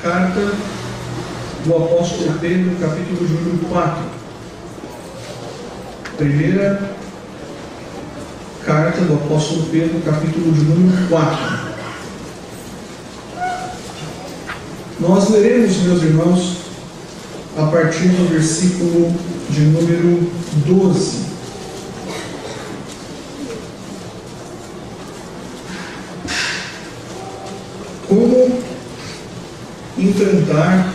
Carta do apóstolo Pedro, capítulo de número 4. Primeira carta do apóstolo Pedro, capítulo de número 4. Nós leremos, meus irmãos, a partir do versículo de número 12. Como enfrentar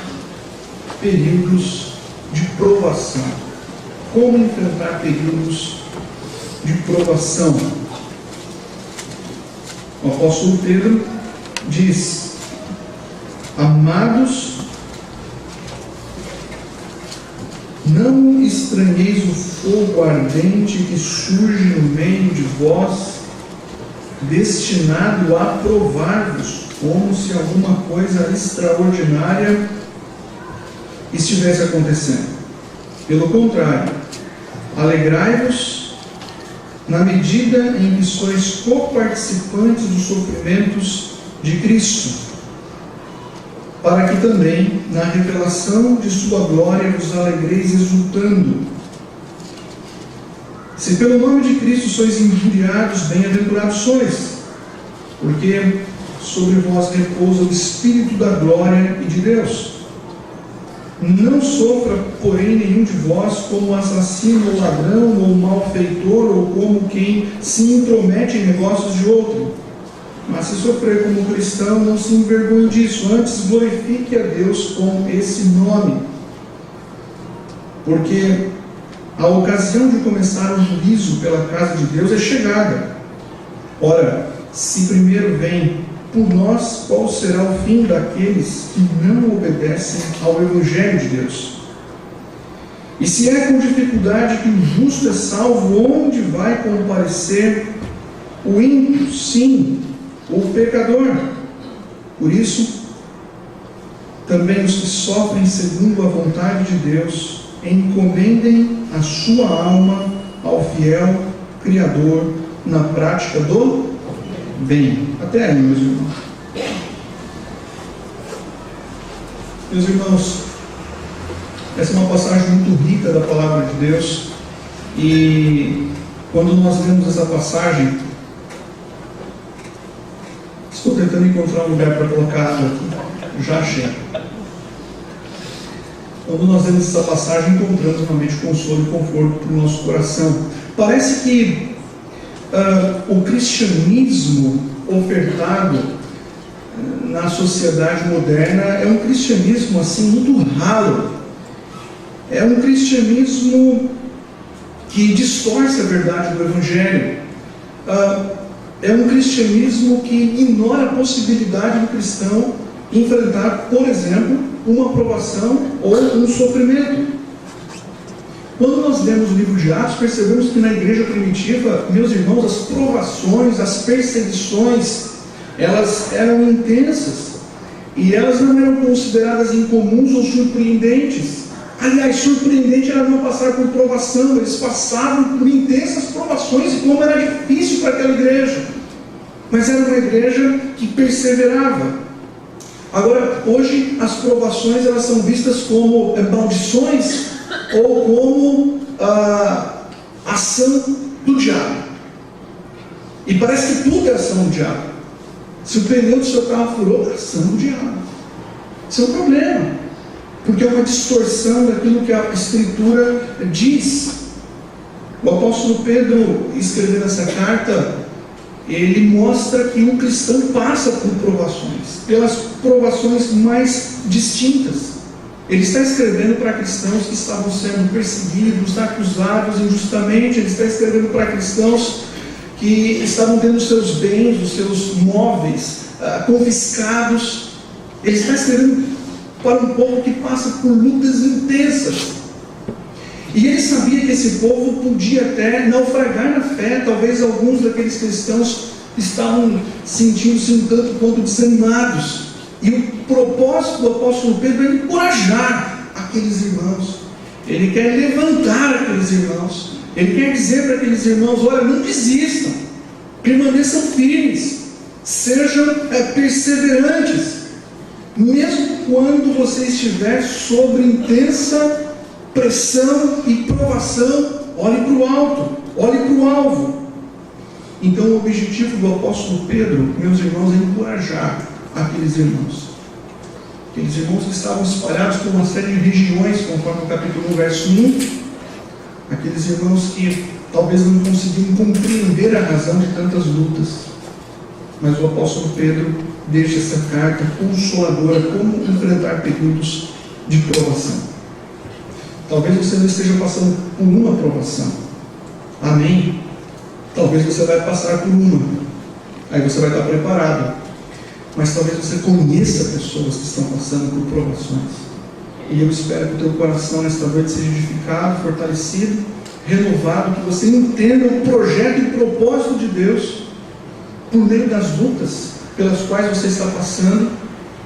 períodos de provação. Como enfrentar períodos de provação. O apóstolo Pedro diz: amados, não estranheis o fogo ardente que surge no meio de vós, destinado a provar-vos, como se alguma coisa extraordinária estivesse acontecendo. Pelo contrário, alegrai-vos na medida em que sois coparticipantes dos sofrimentos de Cristo, para que também na revelação de sua glória vos alegreis exultando. Se pelo nome de Cristo sois injuriados, bem-aventurados sois, porque sobre vós repousa o Espírito da glória e de Deus. Não sofra, porém, nenhum de vós como assassino ou ladrão ou malfeitor ou como quem se intromete em negócios de outro. Mas se sofrer como cristão, não se envergonhe disso, antes glorifique a Deus com esse nome. Porque a ocasião de começar o juízo pela casa de Deus é chegada. Ora, se primeiro vem por nós, qual será o fim daqueles que não obedecem ao Evangelho de Deus? E se é com dificuldade que o justo é salvo, onde vai comparecer o ímpio? Sim, o pecador. Por isso, também os que sofrem segundo a vontade de Deus, encomendem a sua alma ao fiel Criador na prática do bem. Até aí, meus irmãos. Meus irmãos, essa é uma passagem muito rica da palavra de Deus, e quando nós lemos essa passagem, estou tentando encontrar um lugar para colocar aqui, já achei. Quando nós lemos essa passagem, encontramos realmente consolo e conforto para o nosso coração. Parece que o cristianismo ofertado na sociedade moderna é um cristianismo assim muito ralo. É um cristianismo que distorce a verdade do Evangelho. É um cristianismo que ignora a possibilidade do cristão enfrentar, por exemplo, uma provação ou um sofrimento. Quando nós lemos o livro de Atos, percebemos que na igreja primitiva, meus irmãos, as provações, as perseguições, elas eram intensas, e elas não eram consideradas incomuns ou surpreendentes. Aliás, surpreendente era não passar por provação. Eles passavam por intensas provações, e como era difícil para aquela igreja, mas era uma igreja que perseverava. Agora, hoje, as provações elas são vistas como maldições ou como ação do diabo. E parece que tudo é ação do diabo. Se o pneu do seu carro furou, é ação do diabo. Isso é um problema, porque é uma distorção daquilo que a Escritura diz. O apóstolo Pedro, escrevendo essa carta, ele mostra que o cristão passa por provações, pelas provações mais distintas. Ele está escrevendo para cristãos que estavam sendo perseguidos, acusados injustamente. Ele está escrevendo para cristãos que estavam tendo os seus bens, os seus móveis confiscados. Ele está escrevendo para um povo que passa por lutas intensas. E ele sabia que esse povo podia até naufragar na fé. Talvez alguns daqueles cristãos estavam sentindo-se um tanto quanto desanimados. E o propósito do apóstolo Pedro é encorajar aqueles irmãos. Ele quer levantar aqueles irmãos. Ele quer dizer para aqueles irmãos: olha, não desistam, permaneçam firmes, sejam perseverantes. Mesmo quando você estiver sob intensa pressão e provação, olhe para o alto, olhe para o alvo. Então o objetivo do apóstolo Pedro, meus irmãos, é encorajar aqueles irmãos. Aqueles irmãos que estavam espalhados por uma série de regiões, conforme o capítulo 1, verso 1. Aqueles irmãos que talvez não conseguiam compreender a razão de tantas lutas. Mas o apóstolo Pedro deixa essa carta consoladora, como enfrentar períodos de provação. Talvez você não esteja passando por uma provação. Amém? Talvez você vai passar por uma. Aí você vai estar preparado. Mas talvez você conheça pessoas que estão passando por provações. E eu espero que o teu coração nesta noite seja edificado, fortalecido, renovado, que você entenda o projeto e propósito de Deus por meio das lutas pelas quais você está passando,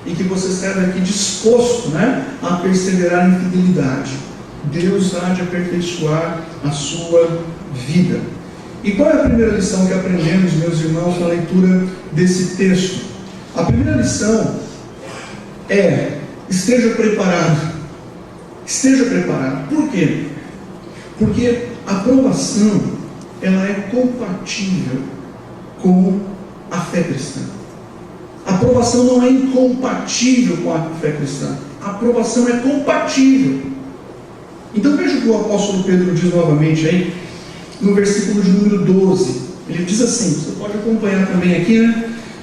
e que você saia daqui disposto, a perseverar em fidelidade. Deus há de aperfeiçoar a sua vida. E qual é a primeira lição que aprendemos, meus irmãos, na leitura desse texto? A primeira lição é: esteja preparado. Esteja preparado. Por quê? Porque a provação, ela é compatível com a fé cristã. A provação não é incompatível com a fé cristã. A provação é compatível. Então veja o que o apóstolo Pedro diz novamente aí, no versículo de número 12. Ele diz assim, você pode acompanhar também aqui,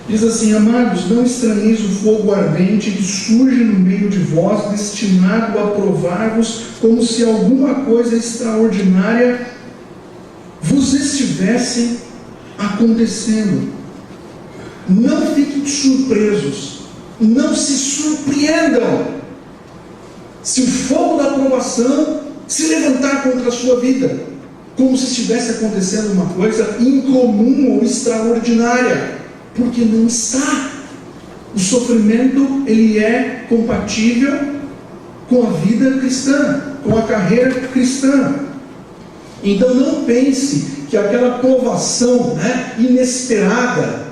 Diz assim: amados, não estranheis o fogo ardente que surge no meio de vós, destinado a provar-vos, como se alguma coisa extraordinária vos estivesse acontecendo. Não fiquem surpresos, não se surpreendam se o fogo da aprovação se levantar contra a sua vida, como se estivesse acontecendo uma coisa incomum ou extraordinária, porque não está. O sofrimento, ele é compatível com a vida cristã, com a carreira cristã. Então não pense que aquela provação inesperada,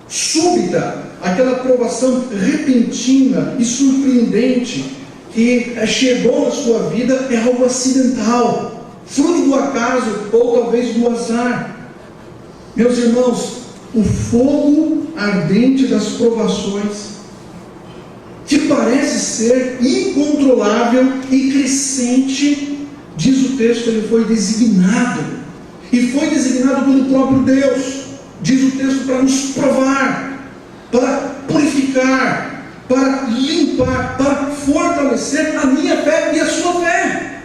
súbita, aquela provação repentina e surpreendente que chegou na sua vida é algo acidental, fruto do acaso ou talvez do azar. Meus irmãos, o fogo ardente das provações, que parece ser incontrolável e crescente, diz o texto, ele foi designado, e foi designado pelo próprio Deus, diz o texto, para nos provar, para purificar, para limpar, para fortalecer a minha fé e a sua fé.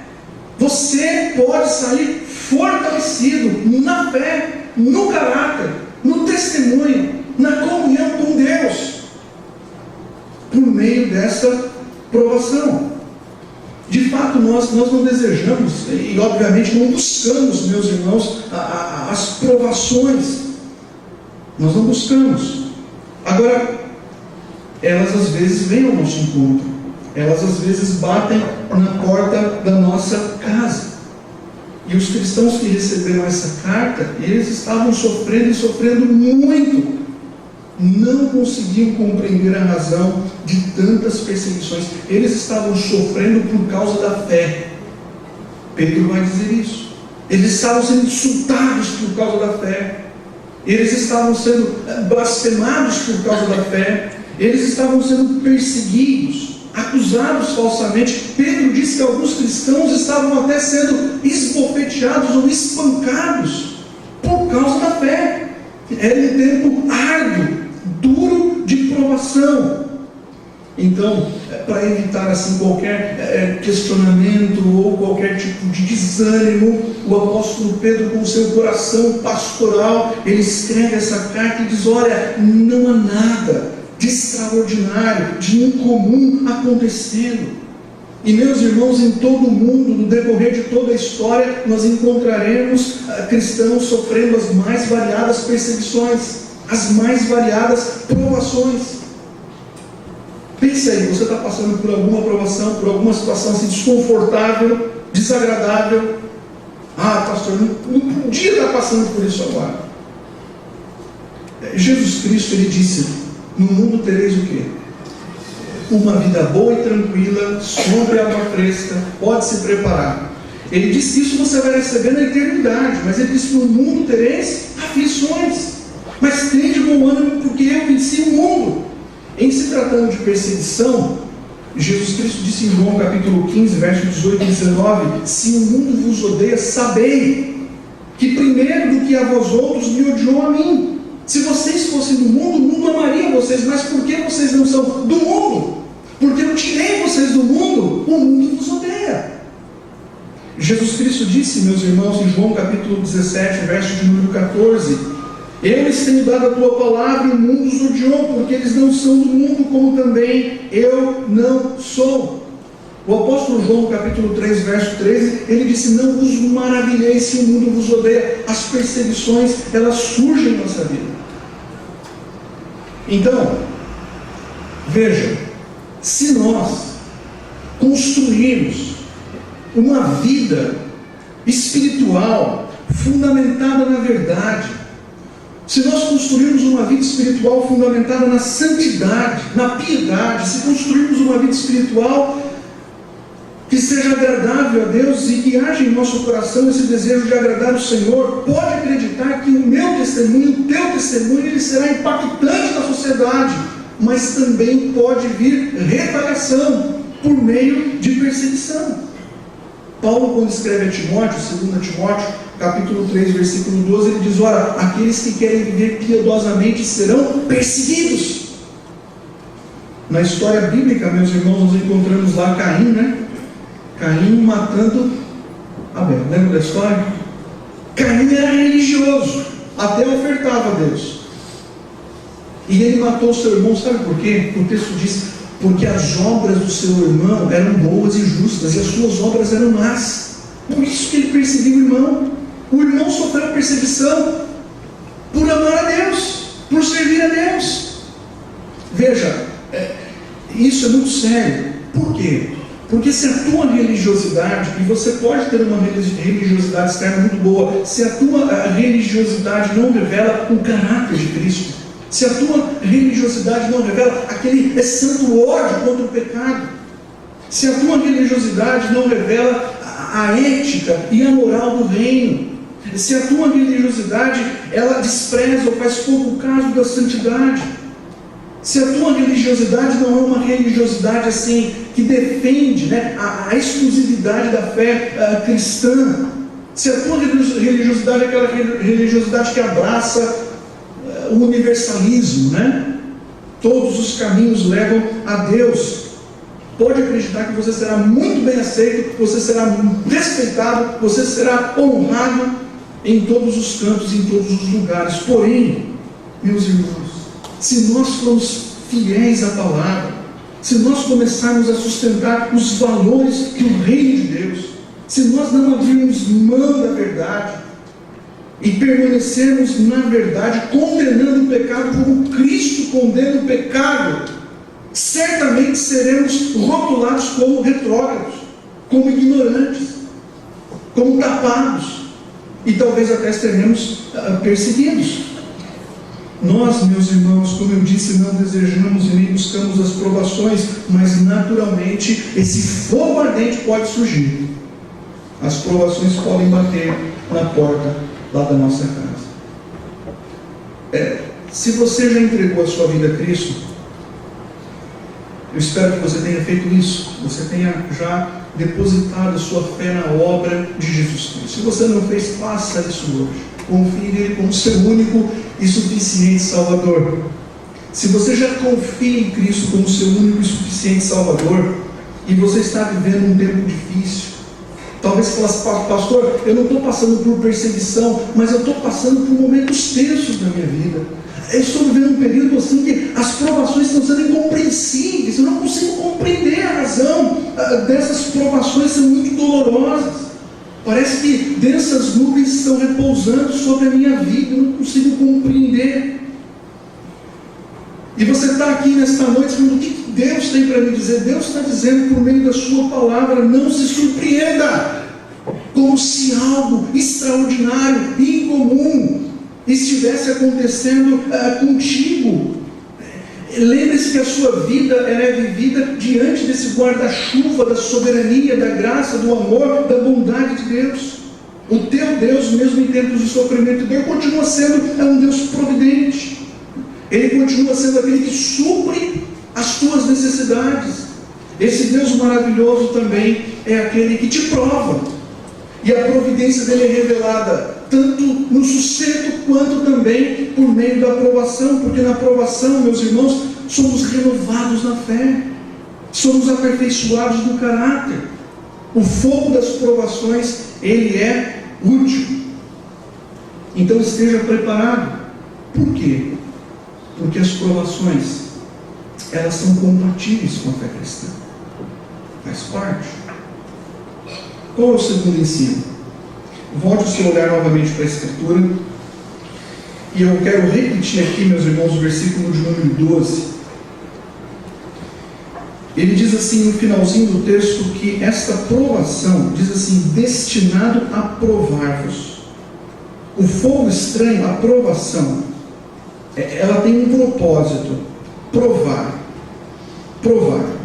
Você pode sair fortalecido na fé, no caráter, no testemunho, na comunhão com Deus, por meio dessa provação. De fato, nós não desejamos, e obviamente não buscamos, meus irmãos, as provações. Nós não buscamos. Agora, elas às vezes vêm ao nosso encontro. Elas às vezes batem na porta da nossa casa. E os cristãos que receberam essa carta, eles estavam sofrendo e sofrendo muito. Não conseguiam compreender a razão de tantas perseguições. Eles estavam sofrendo por causa da fé. Pedro vai dizer isso. Eles estavam sendo insultados por causa da fé. Eles estavam sendo blasfemados por causa da fé. Eles estavam sendo perseguidos, acusados falsamente. Pedro diz que alguns cristãos estavam até sendo esbofeteados ou espancados por causa da fé. Era um tempo árduo, duro de provação. Então, para evitar assim qualquer questionamento ou qualquer tipo de desânimo, o apóstolo Pedro, com o seu coração pastoral, ele escreve essa carta e diz: olha, não há nada de extraordinário, de incomum acontecendo. E meus irmãos, em todo o mundo, no decorrer de toda a história, nós encontraremos cristãos sofrendo as mais variadas perseguições, as mais variadas provações. Pense aí, você está passando por alguma provação, por alguma situação assim, desconfortável, desagradável. Ah, pastor, não podia estar passando por isso agora. Jesus Cristo, ele disse: no mundo tereis o quê? uma vida boa e tranquila, sobre água fresca, pode se preparar. Ele disse: isso você vai receber na eternidade, mas ele disse: no mundo tereis aflições, mas tende bom ânimo, porque eu venci o mundo. Em se tratando de perseguição, Jesus Cristo disse em João capítulo 15, versos 18 e 19: se o mundo vos odeia, sabei que primeiro do que a vós outros me odiou a mim. Se vocês fossem do mundo, o mundo amaria vocês, mas por que vocês não são do mundo? Porque eu tirei vocês do mundo, o mundo vos odeia. Jesus Cristo disse, meus irmãos, em João capítulo 17, verso de número 14: eu lhes tenho dado a tua palavra e o mundo os odiou, porque eles não são do mundo, como também eu não sou. O apóstolo João capítulo 3, verso 13, ele disse: não vos maravilheis se o mundo vos odeia. As perseguições, elas surgem em nossa vida. Então, veja, se nós construirmos uma vida espiritual fundamentada na verdade, se nós construirmos uma vida espiritual fundamentada na santidade, na piedade, se construirmos uma vida espiritual que seja agradável a Deus e que haja em nosso coração esse desejo de agradar o Senhor, pode acreditar que o meu testemunho, o teu testemunho, ele será impactante na sociedade, mas também pode vir retaliação por meio de perseguição. Paulo, quando escreve a Timóteo, 2 Timóteo, capítulo 3, versículo 12, ele diz: ora, aqueles que querem viver piedosamente serão perseguidos. Na história bíblica, meus irmãos, nós encontramos lá Caim, né? Caim matando Abel. Lembra da história? Caim era religioso, até ofertava a Deus. E ele matou o seu irmão, sabe por quê? O texto diz: porque as obras do seu irmão eram boas e justas, e as suas obras eram más. Por isso que ele perseguiu o irmão. O irmão sofreu perseguição por amar a Deus, por servir a Deus. Veja, isso é muito sério. Por quê? Porque se a tua religiosidade, e você pode ter uma religiosidade externa muito boa, se a tua religiosidade não revela o caráter de Cristo, se a tua religiosidade não revela aquele santo ódio contra o pecado, se a tua religiosidade não revela a ética e a moral do reino, se a tua religiosidade ela despreza ou faz pouco caso da santidade, se a tua religiosidade não é uma religiosidade assim que defende, né, a exclusividade da fé cristã, se a tua religiosidade é aquela religiosidade que abraça o universalismo, né? Todos os caminhos levam a Deus, pode acreditar que você será muito bem aceito, você será respeitado, você será honrado em todos os cantos, em todos os lugares. Porém, meus irmãos, se nós formos fiéis à palavra, se nós começarmos a sustentar os valores do reino de Deus, se nós não abrirmos mão da verdade e permanecermos na verdade, condenando o pecado como Cristo condena o pecado, certamente seremos rotulados como retrógrados, como ignorantes, como tapados, e talvez até seremos perseguidos. Nós, meus irmãos, como eu disse, não desejamos e nem buscamos as provações, mas naturalmente esse fogo ardente pode surgir. As provações podem bater na porta lá da nossa casa. Se você já entregou a sua vida a Cristo, eu espero que você tenha feito isso, você tenha já depositado a sua fé na obra de Jesus Cristo. Se você não fez, faça isso hoje. Confie nele como seu único e suficiente Salvador. Se você já confia em Cristo como seu único e suficiente Salvador, e você está vivendo um tempo difícil, talvez você fale: pastor, eu não estou passando por perseguição, mas eu estou passando por momentos tensos da minha vida. Eu estou vivendo um período assim que as provações estão sendo incompreensíveis, eu não consigo compreender a razão dessas provações, são muito dolorosas. Parece que densas nuvens estão repousando sobre a minha vida, eu não consigo compreender. E você está aqui nesta noite falando: o que Deus tem para me dizer? Deus está dizendo por meio da sua palavra: não se surpreenda, como se algo extraordinário e incomum estivesse acontecendo contigo. Lembre-se que a sua vida ela é vivida diante desse guarda-chuva da soberania, da graça, do amor, da bondade de Deus. O teu Deus, mesmo em tempos de sofrimento e dor, continua sendo um Deus providente. Ele continua sendo aquele que supre as tuas necessidades. Esse Deus maravilhoso também é aquele que te prova. E a providência dele é revelada tanto no sossego quanto também por meio da aprovação, porque na aprovação, meus irmãos, somos renovados na fé, somos aperfeiçoados no caráter. O fogo das provações, ele é útil. Então esteja preparado. Por quê? Porque as provações, elas são compatíveis com a fé cristã. Faz parte. Qual é o segundo ensino? Volte o seu olhar novamente para a Escritura. E eu quero repetir aqui, meus irmãos, o versículo de número 12. Ele diz assim no finalzinho do texto que esta provação, diz assim, destinado a provar-vos. O fogo estranho, a provação, ela tem um propósito, provar,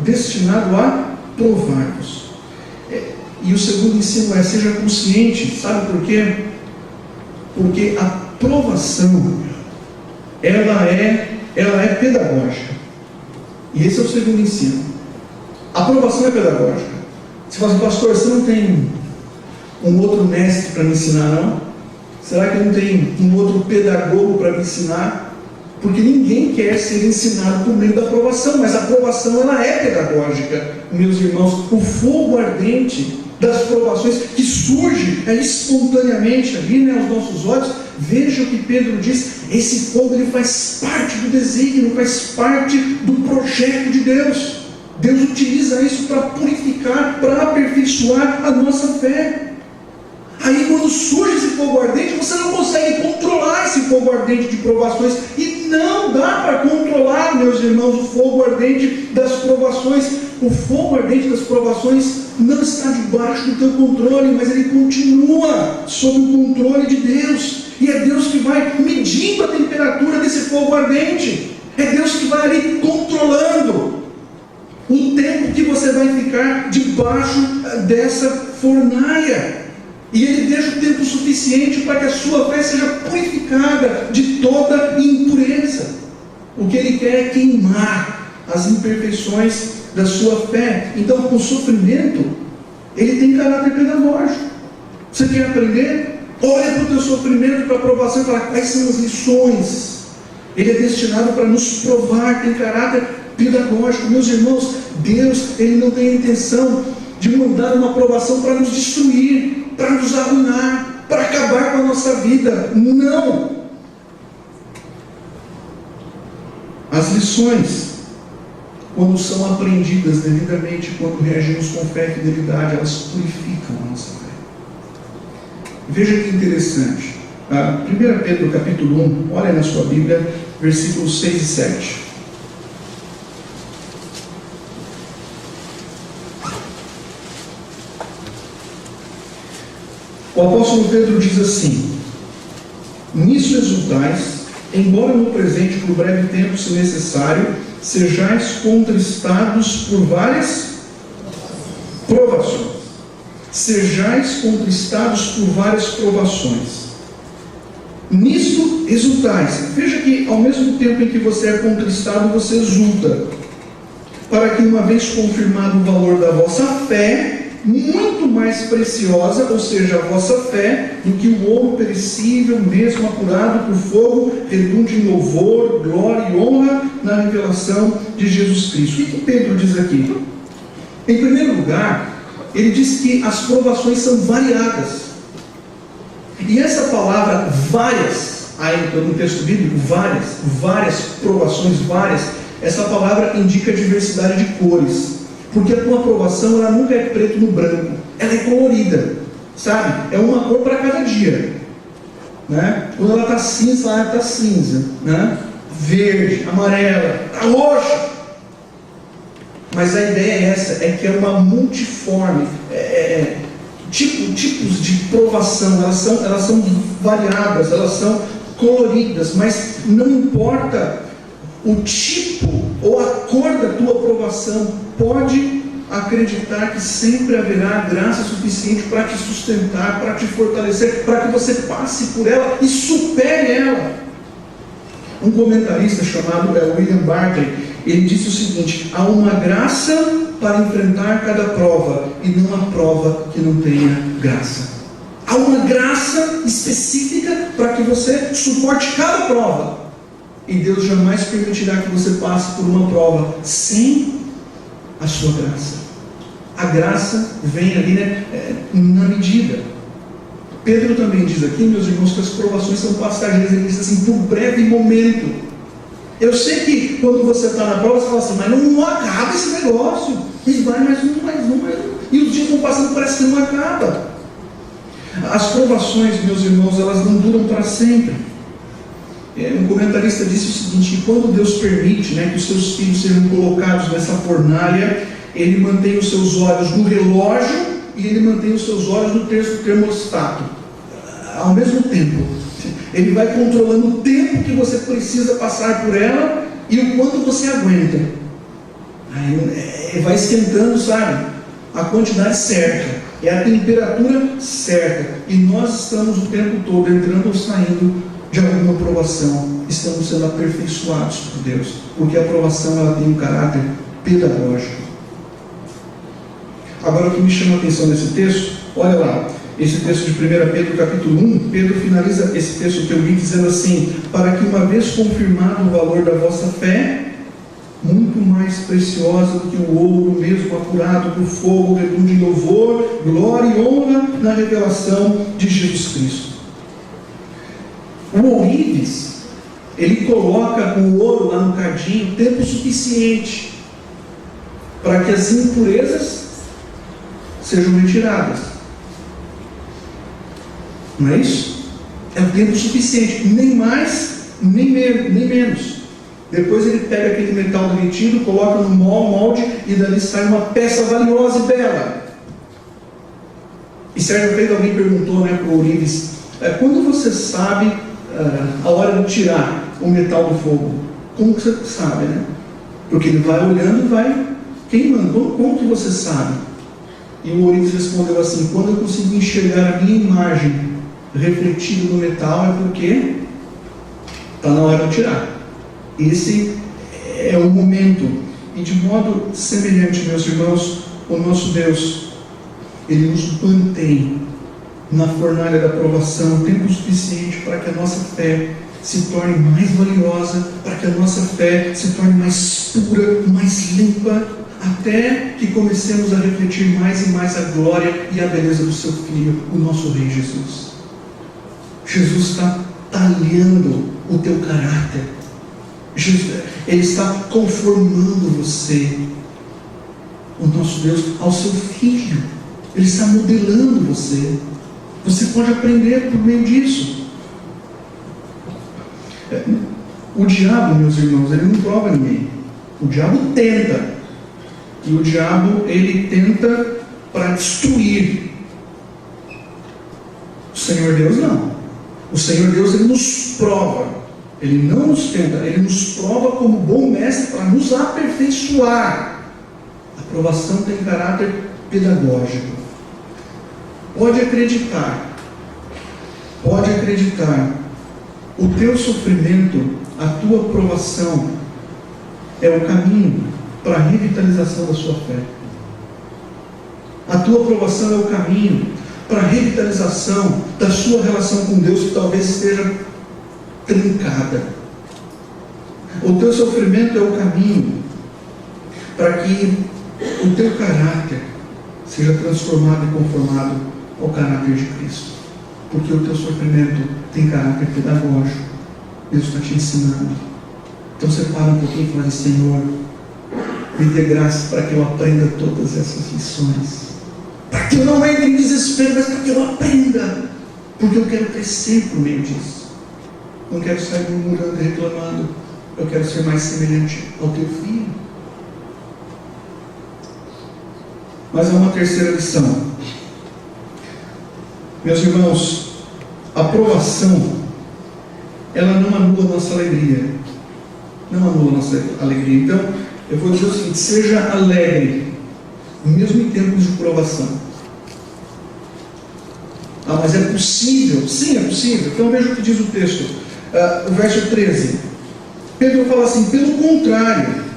destinado a provar-vos. E o segundo ensino é, seja consciente, sabe por quê? Porque a provação, ela é pedagógica. E esse é o segundo ensino. A provação é pedagógica. Você fala assim, pastor, você não tem um outro mestre para me ensinar, não? Será que não tem um outro pedagogo para me ensinar? Porque ninguém quer ser ensinado por meio da aprovação, mas a aprovação ela é pedagógica, meus irmãos. O fogo ardente das provações que surge espontaneamente ali, aos nossos olhos. Veja o que Pedro diz: esse fogo ele faz parte do desígnio, faz parte do projeto de Deus. Deus utiliza isso para purificar, para aperfeiçoar a nossa fé. Aí quando surge esse fogo ardente, você não consegue controlar esse fogo ardente de provações. E não dá para controlar, meus irmãos, o fogo ardente das provações. O fogo ardente das provações não está debaixo do teu controle, mas ele continua sob o controle de Deus. E é Deus que vai medindo a temperatura desse fogo ardente. É Deus que vai ali controlando o tempo que você vai ficar debaixo dessa fornalha. E Ele deixa o tempo suficiente para que a sua fé seja purificada de toda impureza. O que Ele quer é queimar as imperfeições da sua fé. Então, o sofrimento, ele tem caráter pedagógico. Você quer aprender? Olha para o teu sofrimento, para a provação e fala, quais são as lições? Ele é destinado para nos provar, tem caráter pedagógico. Meus irmãos, Deus, Ele não tem a intenção de mandar uma provação para nos destruir, para nos arruinar, para acabar com a nossa vida. Não! As lições, quando são aprendidas devidamente, quando reagimos com fé e fidelidade, elas purificam a nossa fé. Veja que interessante. 1 Pedro capítulo 1, olha na sua Bíblia, versículos 6 e 7. O apóstolo Pedro diz assim: nisso exultais, embora no presente por breve tempo, se necessário, sejais contristados por várias provações. Sejais contristados por várias provações. Nisto exultais. Veja que ao mesmo tempo em que você é contristado, você exulta, para que, uma vez confirmado o valor da vossa fé, muito mais preciosa, ou seja, a vossa fé, do que o ouro perecível, mesmo apurado por fogo, redunde em louvor, glória e honra na revelação de Jesus Cristo. O que Pedro diz aqui? Em primeiro lugar, ele diz que as provações são variadas. E essa palavra várias, aí no texto bíblico, várias provações, essa palavra indica diversidade de cores. Porque a tua aprovação, ela nunca é preto no branco, ela é colorida, sabe? É uma cor para cada dia, né? Quando ela está cinza, ela está cinza, né? Verde, amarela, roxa. Mas a ideia é essa, é que é uma multiforme, tipos de provação, elas são variadas, elas são coloridas, mas não importa o tipo ou a cor da tua aprovação, pode acreditar que sempre haverá graça suficiente para te sustentar, para te fortalecer, para que você passe por ela e supere ela. Um comentarista chamado William Barclay, ele disse o seguinte: há uma graça para enfrentar cada prova e não há prova que não tenha graça. Há uma graça específica para que você suporte cada prova. E Deus jamais permitirá que você passe por uma prova sem a sua graça. A graça vem ali, na medida. Pedro também diz aqui, meus irmãos, que as provações são passageiras. Ele diz assim, por breve momento. Eu sei que quando você está na prova, você fala assim, mas não acaba esse negócio. E vai mais um. E os dias vão passando, parece que não acaba. As provações, meus irmãos, elas não duram para sempre. Um comentarista disse o seguinte, que quando Deus permite que os seus filhos sejam colocados nessa fornalha, Ele mantém os seus olhos no relógio e Ele mantém os seus olhos no termostato, ao mesmo tempo. Ele vai controlando o tempo que você precisa passar por ela e o quanto você aguenta. Aí vai esquentando, sabe? A quantidade certa, é a temperatura certa. E nós estamos o tempo todo entrando ou saindo de alguma aprovação. Estamos sendo aperfeiçoados por Deus, porque a aprovação ela tem um caráter pedagógico. Agora, o que me chama a atenção nesse texto, olha lá, esse texto de 1 Pedro capítulo 1, Pedro finaliza esse texto que eu li dizendo assim, para que uma vez confirmado o valor da vossa fé, muito mais preciosa do que o ouro mesmo apurado por fogo, redunde em louvor, glória e honra na revelação de Jesus Cristo. O ourives, ele coloca o ouro lá no cadinho tempo suficiente para que as impurezas sejam retiradas. Não é isso? É o tempo suficiente, nem mais, nem menos. Depois ele pega aquele metal derretido, coloca no molde e dali sai uma peça valiosa e bela. E certa vez alguém perguntou para o ourives, quando você sabe a hora de tirar o metal do fogo? Como que você sabe, Porque ele vai olhando e vai queimando. Como que você sabe? E o ourives respondeu assim, quando eu consigo enxergar a minha imagem refletida no metal, é porque está na hora de tirar. Esse é o momento. E de modo semelhante, meus irmãos, o nosso Deus, Ele nos mantém na fornalha da provação tempo suficiente para que a nossa fé se torne mais valiosa, para que a nossa fé se torne mais pura, mais limpa, até que comecemos a refletir mais e mais a glória e a beleza do seu Filho, o nosso Rei Jesus. Jesus está talhando o teu caráter. Ele está conformando você, o nosso Deus, ao seu Filho. Ele está modelando você. Você pode aprender por meio disso. O diabo, meus irmãos, ele não prova ninguém. O diabo tenta. E o diabo, ele tenta para destruir. O Senhor Deus não. O Senhor Deus, ele nos prova. Ele não nos tenta, ele nos prova como bom mestre para nos aperfeiçoar. A aprovação tem caráter pedagógico. Pode acreditar, o teu sofrimento, a tua aprovação é o caminho para a revitalização da sua fé. A tua aprovação é o caminho para a revitalização da sua relação com Deus, que talvez esteja trincada. O teu sofrimento é o caminho para que o teu caráter seja transformado e conformado ao caráter de Cristo, porque o teu sofrimento tem caráter pedagógico. Deus está te ensinando. Então você para um pouquinho e fala assim, Senhor, me dê graça para que eu aprenda todas essas lições, para que eu não entre em desespero, mas para que eu aprenda, porque eu quero crescer por meio disso. Não quero sair murmurando e reclamando, eu quero ser mais semelhante ao teu Filho. Mas há uma terceira lição. Meus irmãos, a provação, ela não anula a nossa alegria. não anula a nossa alegria. Então, eu vou dizer o seguinte: seja alegre, mesmo em tempos de provação. Ah, mas é possível? Sim, é possível. Então veja o que diz o texto, o verso 13. Pedro fala assim: pelo contrário,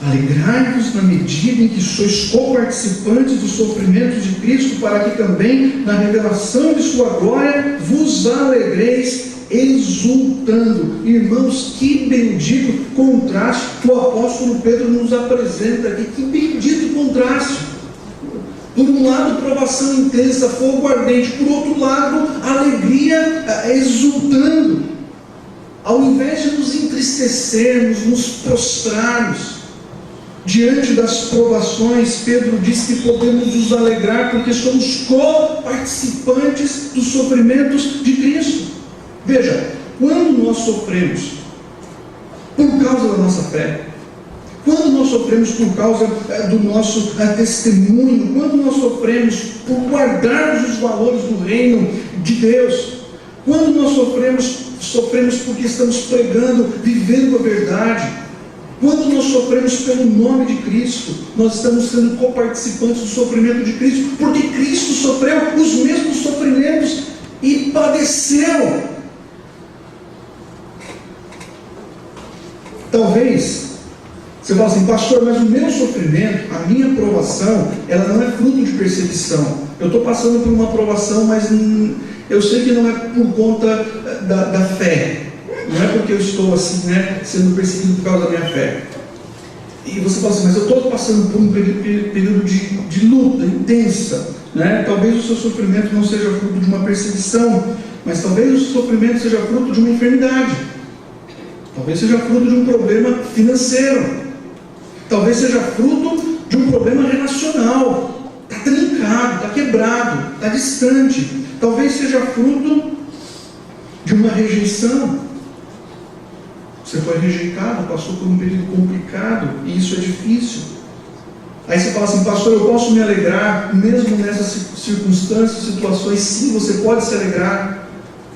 alegrai-vos na medida em que sois coparticipantes dos sofrimentos de Cristo, para que também na revelação de sua glória vos alegreis exultando. Irmãos, que bendito contraste o apóstolo Pedro nos apresenta aqui. Que bendito contraste. Por um lado, provação intensa, fogo ardente; por outro lado, alegria exultando. Ao invés de nos entristecermos, nos prostrarmos diante das provações, Pedro diz que podemos nos alegrar porque somos co-participantes dos sofrimentos de Cristo. Veja, quando nós sofremos por causa da nossa fé, quando nós sofremos por causa do nosso testemunho, quando nós sofremos por guardarmos os valores do reino de Deus, quando nós sofremos porque estamos pregando, vivendo a verdade, quando nós sofremos pelo nome de Cristo, nós estamos sendo coparticipantes do sofrimento de Cristo, porque Cristo sofreu os mesmos sofrimentos e padeceu. Talvez você fala assim: pastor, mas o meu sofrimento, a minha provação, ela não é fruto de perseguição. Eu estou passando por uma provação, mas eu sei que não é por conta da fé. Não é porque eu estou assim, sendo perseguido por causa da minha fé. E você fala assim: mas eu estou passando por um período de luta intensa. Talvez o seu sofrimento não seja fruto de uma perseguição, mas talvez o seu sofrimento seja fruto de uma enfermidade. Talvez seja fruto de um problema financeiro. Talvez seja fruto de um problema relacional. Está trincado, está quebrado, está distante. Talvez seja fruto de uma rejeição. Você foi rejeitado, passou por um período complicado, e isso é difícil. Aí você fala assim: pastor, eu posso me alegrar mesmo nessas circunstâncias, situações? Sim, você pode se alegrar.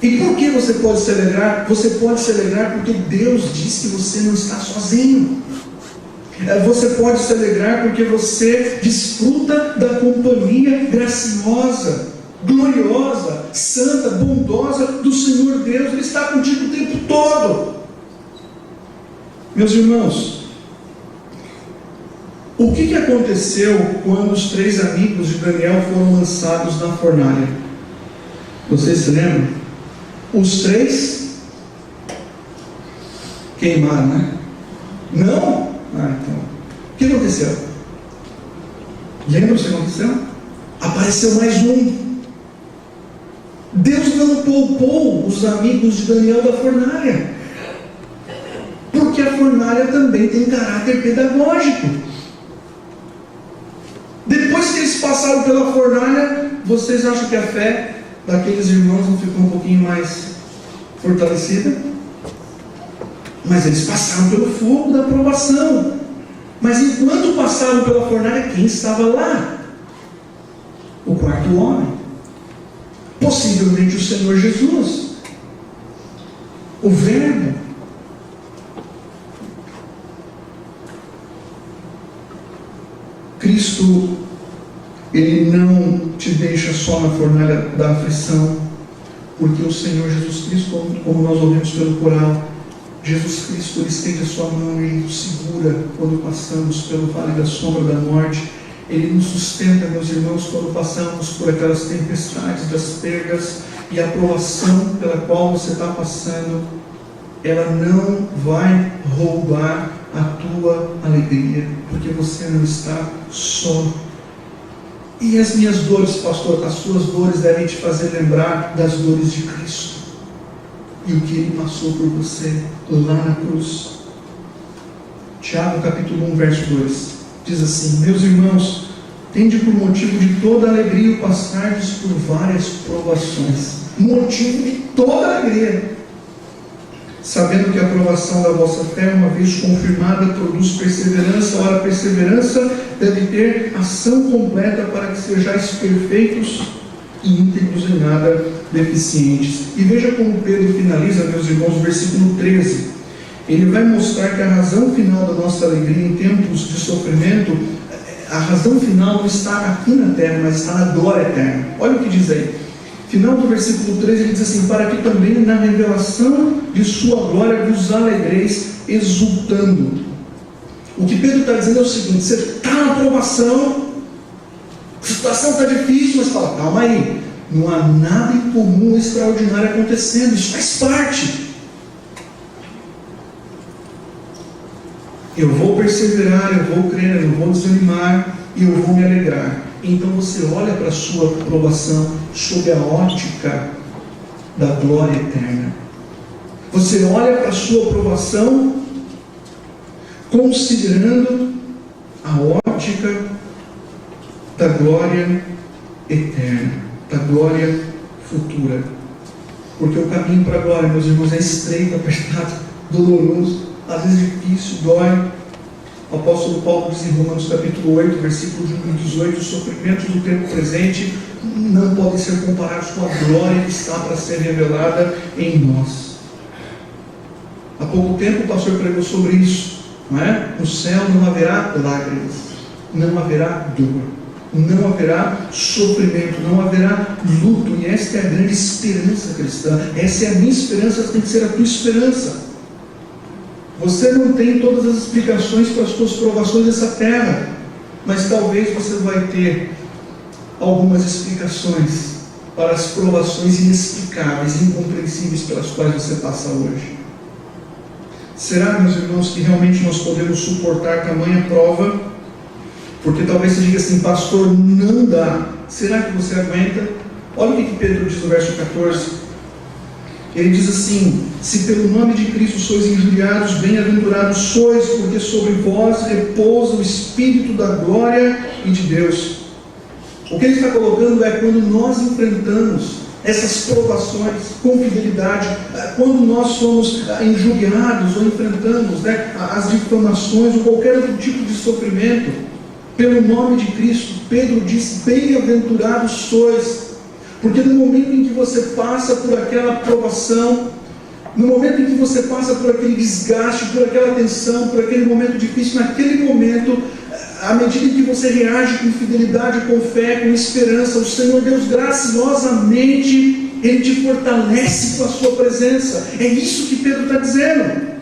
E por que você pode se alegrar? Você pode se alegrar porque Deus diz que você não está sozinho. Você pode se alegrar porque você desfruta da companhia graciosa, gloriosa, santa, bondosa do Senhor Deus. Ele está contigo o tempo todo. Meus irmãos, o que aconteceu quando os 3 amigos de Daniel foram lançados na fornalha? Vocês se lembram? Os 3 queimaram, né? Não? Então, o que aconteceu? Lembra o que aconteceu? Apareceu mais um. Deus não poupou os amigos de Daniel da fornalha, porque a fornalha também tem caráter pedagógico. Depois que eles passaram pela fornalha, vocês acham que a fé daqueles irmãos não ficou um pouquinho mais fortalecida? Mas eles passaram pelo fogo da provação. Mas enquanto passaram pela fornalha, quem estava lá? O quarto homem. Possivelmente o Senhor Jesus, o Verbo. Cristo, Ele não te deixa só na fornalha da aflição, porque o Senhor Jesus Cristo, como nós ouvimos pelo coral, Jesus Cristo, Ele estende a sua mão e nos segura quando passamos pelo vale da sombra da morte. Ele nos sustenta, meus irmãos, quando passamos por aquelas tempestades das perdas, e a provação pela qual você está passando, ela não vai roubar a tua alegria, porque você não está só. E as minhas dores, pastor, as suas dores devem te fazer lembrar das dores de Cristo e o que Ele passou por você lá na cruz. Tiago capítulo 1, verso 2 diz assim: meus irmãos, tende por motivo de toda alegria o passardes por várias provações. Motivo de toda alegria, sabendo que a provação da vossa fé, uma vez confirmada, produz perseverança. Ora, a perseverança deve ter ação completa, para que sejais perfeitos e íntegros, em nada deficientes. E veja como Pedro finaliza, meus irmãos, o versículo 13: ele vai mostrar que a razão final da nossa alegria em tempos de sofrimento, a razão final não está aqui na terra, mas está na glória eterna. Olha o que diz aí. Final do versículo 13, ele diz assim: para que também na revelação de sua glória vos alegreis, exultando. O que Pedro está dizendo é o seguinte: você está na provação, a situação está difícil, mas fala, calma aí, não há nada incomum ou extraordinário acontecendo, isso faz parte. Eu vou perseverar, eu vou crer, eu não vou desanimar e eu vou me alegrar. Então você olha para a sua provação sob a ótica da glória eterna. Você olha para a sua provação considerando a ótica da glória eterna, da glória futura. Porque o caminho para a glória, meus irmãos, é estreito, apertado, doloroso, às vezes difícil, dói. O apóstolo Paulo diz em Romanos capítulo 8, versículo 18: os sofrimentos do tempo presente não podem ser comparados com a glória que está para ser revelada em nós. Há pouco tempo o pastor pregou sobre isso, não é? No céu não haverá lágrimas, não haverá dor, não haverá sofrimento, não haverá luto. E esta é a grande esperança cristã. Essa é a minha esperança, essa tem que ser a tua esperança. Você não tem todas as explicações para as suas provações dessa terra, mas talvez você vai ter algumas explicações para as provações inexplicáveis, incompreensíveis pelas quais você passa hoje. Será, meus irmãos, que realmente nós podemos suportar tamanha prova? Porque talvez você diga assim: pastor, não dá. Será que você aguenta? Olha o que Pedro diz no verso 14. Ele diz assim: se pelo nome de Cristo sois injuriados, bem-aventurados sois, porque sobre vós repousa o Espírito da glória e de Deus. O que ele está colocando é quando nós enfrentamos essas provações com fidelidade, quando nós somos injuriados ou enfrentamos as difamações ou qualquer outro tipo de sofrimento, pelo nome de Cristo, Pedro diz: bem-aventurados sois. Porque no momento em que você passa por aquela provação, no momento em que você passa por aquele desgaste, por aquela tensão, por aquele momento difícil, naquele momento, à medida em que você reage com fidelidade, com fé, com esperança, o Senhor Deus graciosamente, Ele te fortalece com a sua presença. É isso que Pedro está dizendo.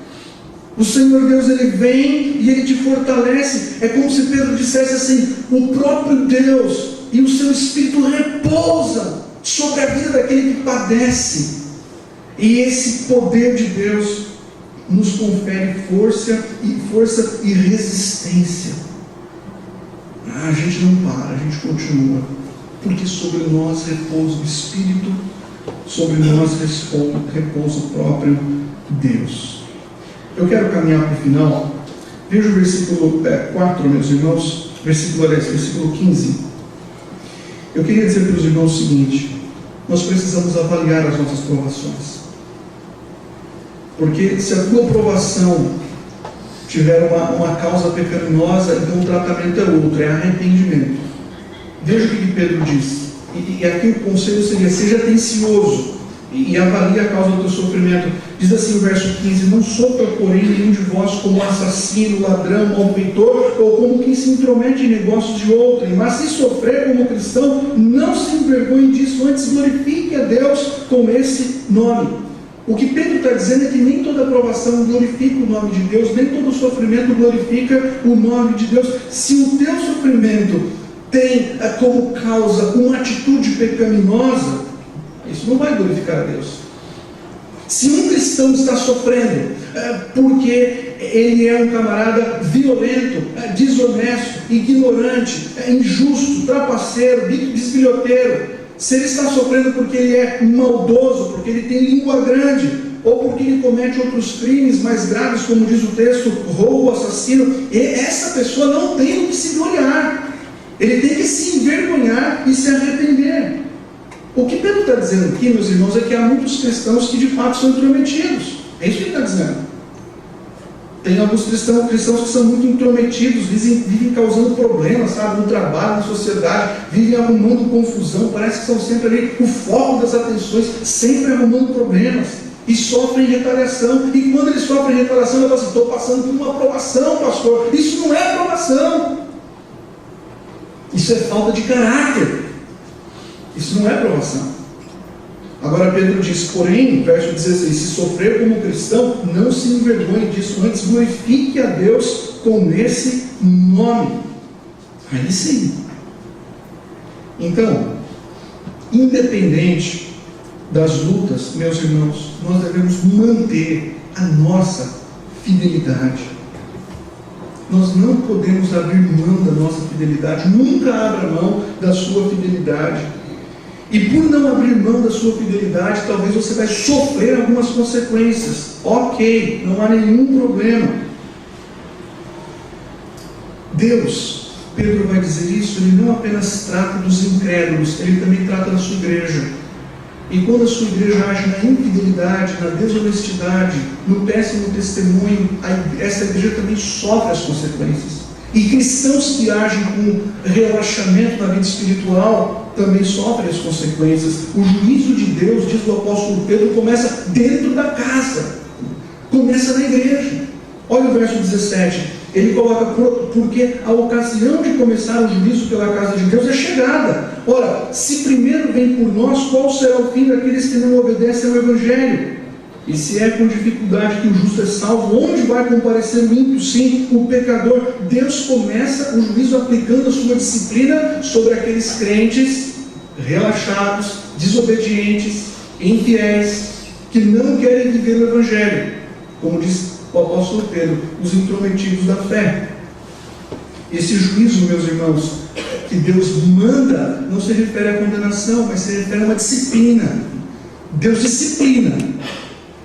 O Senhor Deus, Ele vem e Ele te fortalece. É como se Pedro dissesse assim: o próprio Deus e o seu Espírito repousam sobre a vida daquele que padece. E esse poder de Deus nos confere força e resistência. A gente não para, a gente continua, porque sobre nós repousa o Espírito, sobre nós repousa o próprio Deus. Eu quero caminhar para o final. Veja o versículo 4, meus irmãos, versículo 15. Eu queria dizer para os irmãos o seguinte: nós precisamos avaliar as nossas provações. Porque se a tua provação tiver uma causa pecaminosa, então o tratamento é outro, é arrependimento. Veja o que Pedro diz. E aqui o conselho seria: seja atencioso e avalie a causa do teu sofrimento. Diz assim o verso 15: não sofra, porém, nenhum de vós como assassino, ladrão, malfeitor, ou como quem se intromete em negócios de outrem, mas se sofrer como cristão, não se envergonhe disso, antes glorifique a Deus com esse nome. O que Pedro está dizendo é que nem toda provação glorifica o nome de Deus, nem todo sofrimento glorifica o nome de Deus. Se o teu sofrimento tem como causa uma atitude pecaminosa, isso não vai glorificar a Deus. Se um cristão está sofrendo porque ele é um camarada violento, desonesto, ignorante, injusto, trapaceiro, bisbilhoteiro, se ele está sofrendo porque ele é maldoso, porque ele tem língua grande, ou porque ele comete outros crimes mais graves, como diz o texto, roubo, assassino, essa pessoa não tem o que se gloriar. Ele tem que se envergonhar e se arrepender. O que Pedro está dizendo aqui, meus irmãos, é que há muitos cristãos que de fato são intrometidos. É isso que ele está dizendo. Tem alguns cristãos que são muito intrometidos, vivem causando problemas, sabe, no trabalho, na sociedade, vivem arrumando confusão, parece que são sempre ali o foco das atenções, sempre arrumando problemas. e sofrem retaliação. E quando eles sofrem retaliação, eles falam assim: estou passando por uma aprovação, pastor. Isso não é aprovação. Isso é falta de caráter. Isso não é aprovação. Agora Pedro diz, porém, verso 16: se sofrer como cristão, não se envergonhe disso, antes glorifique a Deus com esse nome. Aí sim. Então, independente das lutas, meus irmãos, nós devemos manter a nossa fidelidade. Nós não podemos abrir mão da nossa fidelidade. Nunca abra mão da sua fidelidade. E por não abrir mão da sua fidelidade, talvez você vai sofrer algumas consequências. Ok, não há nenhum problema. Deus, Pedro vai dizer isso, ele não apenas trata dos incrédulos, ele também trata da sua igreja. E quando a sua igreja age na infidelidade, na desonestidade, no péssimo testemunho, essa igreja também sofre as consequências. E cristãos que agem com relaxamento na vida espiritual também sofrem as consequências. O juízo de Deus, diz o apóstolo Pedro, começa dentro da casa, começa na igreja. Olha o verso 17, ele coloca: porque a ocasião de começar o juízo pela casa de Deus é chegada. Ora, se primeiro vem por nós, qual será o fim daqueles que não obedecem ao Evangelho? E se é com dificuldade que o justo é salvo, onde vai comparecer o ímpio? Sim, o pecador. Deus começa o juízo aplicando a sua disciplina sobre aqueles crentes relaxados, desobedientes, infiéis, que não querem viver o Evangelho. Como diz o apóstolo Pedro, os intrometidos da fé. Esse juízo, meus irmãos, que Deus manda, não se refere à condenação, mas se refere a uma disciplina. Deus disciplina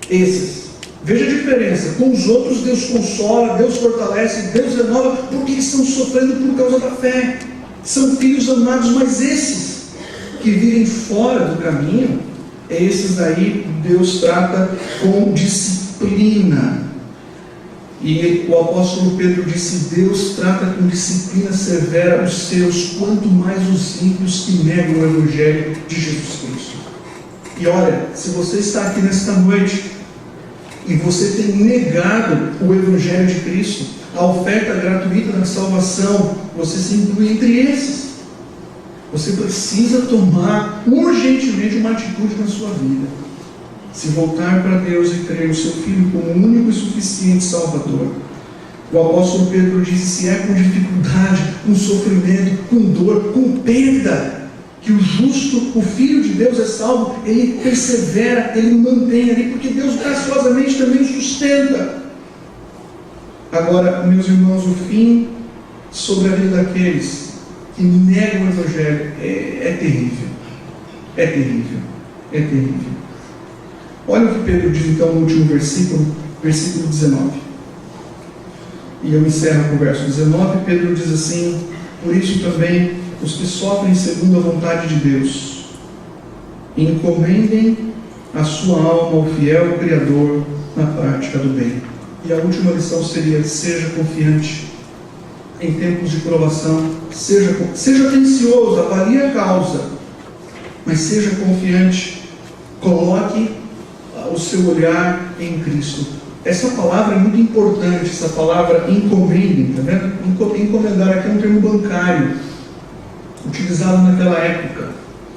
esses. Veja a diferença. Com os outros Deus consola, Deus fortalece, Deus renova, porque eles estão sofrendo por causa da fé. São filhos amados, mas esses que vivem fora do caminho, esses aí Deus trata com disciplina. E o apóstolo Pedro disse: Deus trata com disciplina severa os seus, quanto mais os ímpios que negam o Evangelho de Jesus Cristo. E olha, se você está aqui nesta noite e você tem negado o Evangelho de Cristo, a oferta gratuita da salvação, você se inclui entre esses. Você precisa tomar urgentemente uma atitude na sua vida. Se voltar para Deus e crer no seu Filho como único e suficiente Salvador. O apóstolo Pedro diz: se é com dificuldade, com sofrimento, com dor, com perda, que o justo, o Filho de Deus é salvo, ele persevera, ele mantém ali, porque Deus graciosamente também o sustenta. Agora, meus irmãos, o fim sobre a vida daqueles que negam o Evangelho é terrível. É terrível. É terrível. Olha o que Pedro diz então no último versículo, versículo 19. E eu encerro com o verso 19. Pedro diz assim: por isso também os que sofrem segundo a vontade de Deus, encomendem a sua alma ao fiel Criador na prática do bem. E a última lição seria: seja confiante em tempos de provação, seja atencioso, avalie a causa, mas seja confiante, coloque o seu olhar em Cristo. Essa palavra é muito importante, essa palavra encomendem, está vendo? Encomendar aqui é um termo bancário, utilizado naquela época.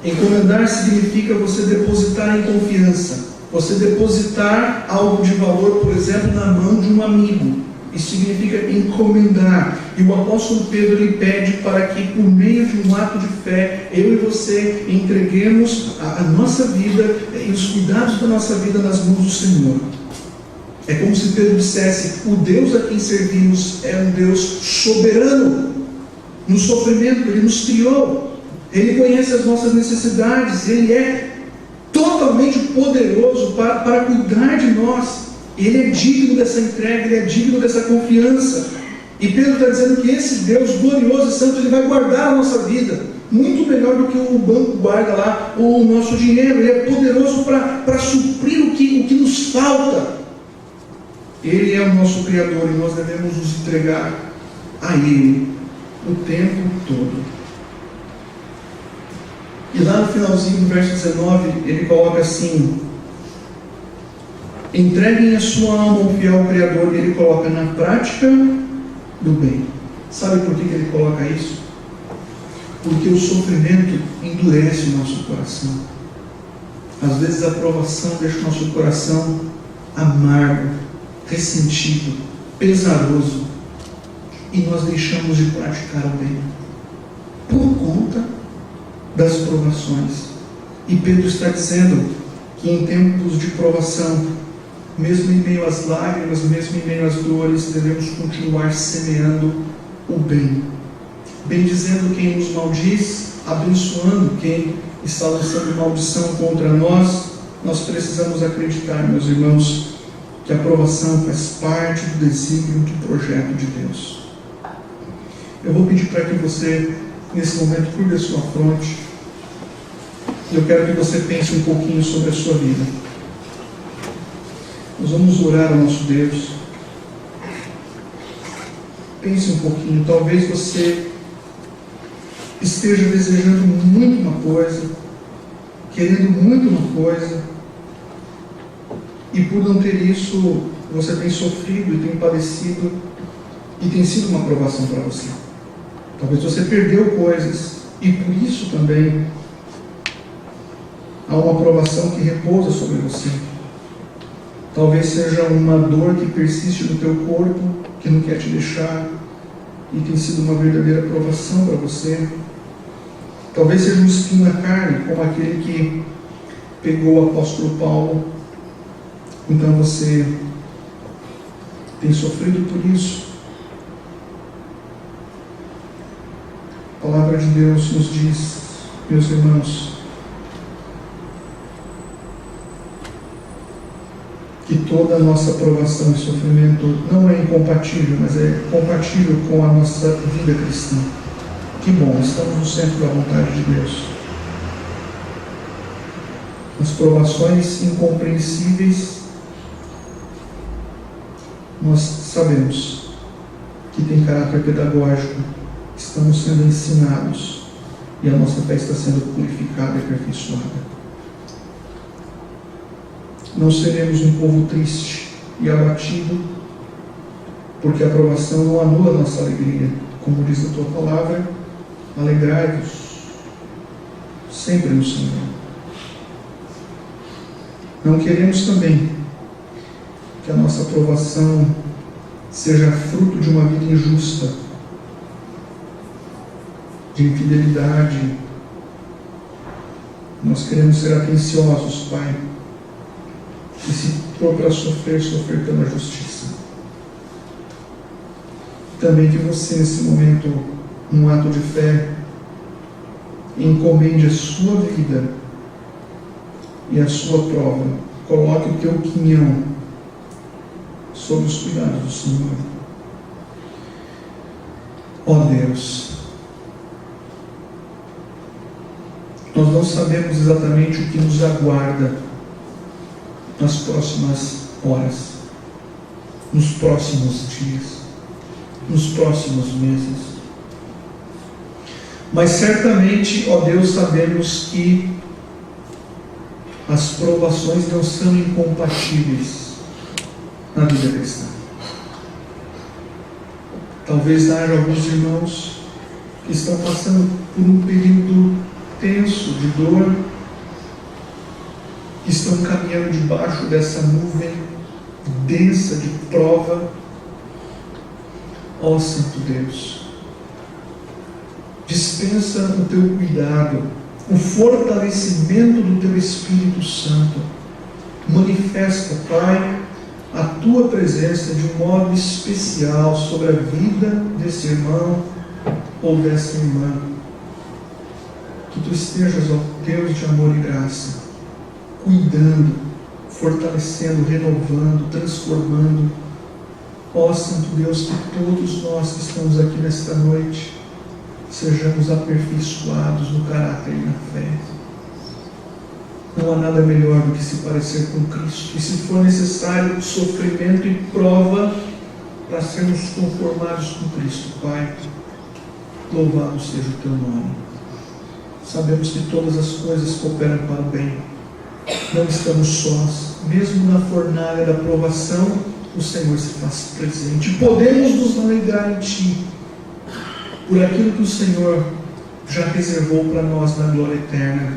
Encomendar significa você depositar em confiança, você depositar algo de valor, por exemplo, na mão de um amigo. Isso significa encomendar. E o apóstolo Pedro lhe pede para que, por meio de um ato de fé, eu e você entreguemos a nossa vida e os cuidados da nossa vida nas mãos do Senhor. É como se Pedro dissesse: o Deus a quem servimos é um Deus soberano no sofrimento. Ele nos criou, Ele conhece as nossas necessidades, Ele é totalmente poderoso para cuidar de nós. Ele é digno dessa entrega, Ele é digno dessa confiança. E Pedro está dizendo que esse Deus glorioso e santo, Ele vai guardar a nossa vida, muito melhor do que o banco guarda lá o nosso dinheiro. Ele é poderoso para suprir o que nos falta. Ele é o nosso Criador e nós devemos nos entregar a Ele o tempo todo. E lá no finalzinho do verso 19, ele coloca assim: Entreguem a sua alma ao fiel Criador e Ele coloca na prática do bem. Sabe por que Ele coloca isso? Porque o sofrimento endurece o nosso coração. Às vezes a provação deixa o nosso coração amargo, ressentido, pesaroso, e nós deixamos de praticar o bem por conta das provações. E Pedro está dizendo que em tempos de provação, mesmo em meio às lágrimas, mesmo em meio às dores, devemos continuar semeando o bem, bendizendo quem nos maldiz, abençoando quem está lançando maldição contra nós. Nós precisamos acreditar, meus irmãos, que a provação faz parte do desígnio do projeto de Deus. Eu vou pedir para que você, nesse momento, curve a sua fronte. E eu quero que você pense um pouquinho sobre a sua vida. Nós vamos orar ao nosso Deus. Pense um pouquinho. Talvez você esteja desejando muito uma coisa, querendo muito uma coisa, e por não ter isso, você tem sofrido e tem padecido, e tem sido uma provação para você. Talvez você perdeu coisas, e por isso também há uma provação que repousa sobre você. Talvez seja uma dor que persiste no teu corpo, que não quer te deixar, e tem sido uma verdadeira provação para você. Talvez seja um espinho na carne, como aquele que pegou o apóstolo Paulo. Então você tem sofrido por isso. A palavra de Deus nos diz, meus irmãos, que toda a nossa provação e sofrimento não é incompatível, mas é compatível com a nossa vida cristã. Que bom, estamos no centro da vontade de Deus. As provações incompreensíveis, nós sabemos que tem caráter pedagógico, estamos sendo ensinados e a nossa fé está sendo purificada e aperfeiçoada. Não seremos um povo triste e abatido, porque a provação não anula a nossa alegria. Como diz a tua palavra, alegrai-vos sempre no Senhor. Não queremos também que a nossa provação seja fruto de uma vida injusta, de infidelidade. Nós queremos ser atenciosos, Pai, e se for para sofrer, sofrer pela justiça. Também que você, nesse momento, num ato de fé, encomende a sua vida e a sua prova. Coloque o teu quinhão sob os cuidados do Senhor. Ó Deus, nós não sabemos exatamente o que nos aguarda nas próximas horas, nos próximos dias, nos próximos meses. Mas certamente, ó Deus, sabemos que as provações não são incompatíveis na vida cristã. Talvez haja alguns irmãos que estão passando por um período tenso de dor, que estão caminhando debaixo dessa nuvem densa de prova. Ó Santo Deus, dispensa o teu cuidado, o fortalecimento do teu Espírito Santo. Manifesta, Pai, a tua presença de um modo especial sobre a vida desse irmão ou dessa irmã. Que tu estejas, ó Deus de amor e graça, cuidando, fortalecendo, renovando, transformando. Ó Santo Deus, que todos nós que estamos aqui nesta noite sejamos aperfeiçoados no caráter e na fé. Não há nada melhor do que se parecer com Cristo. E se for necessário sofrimento e prova para sermos conformados com Cristo, Pai, louvado seja o teu nome. Sabemos que todas as coisas cooperam para o bem. Não estamos sós, mesmo na fornalha da provação, o Senhor se faz presente. Podemos nos alegrar em Ti, por aquilo que o Senhor já reservou para nós na glória eterna.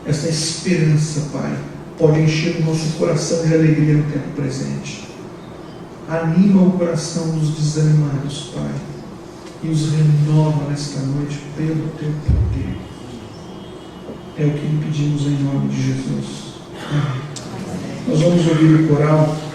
Essa esperança, Pai, pode encher o nosso coração de alegria no tempo presente. Anima o coração dos desanimados, Pai, e os renova nesta noite pelo Teu poder. É o que lhe pedimos em nome de Jesus. Amém. Nós vamos ouvir o coral.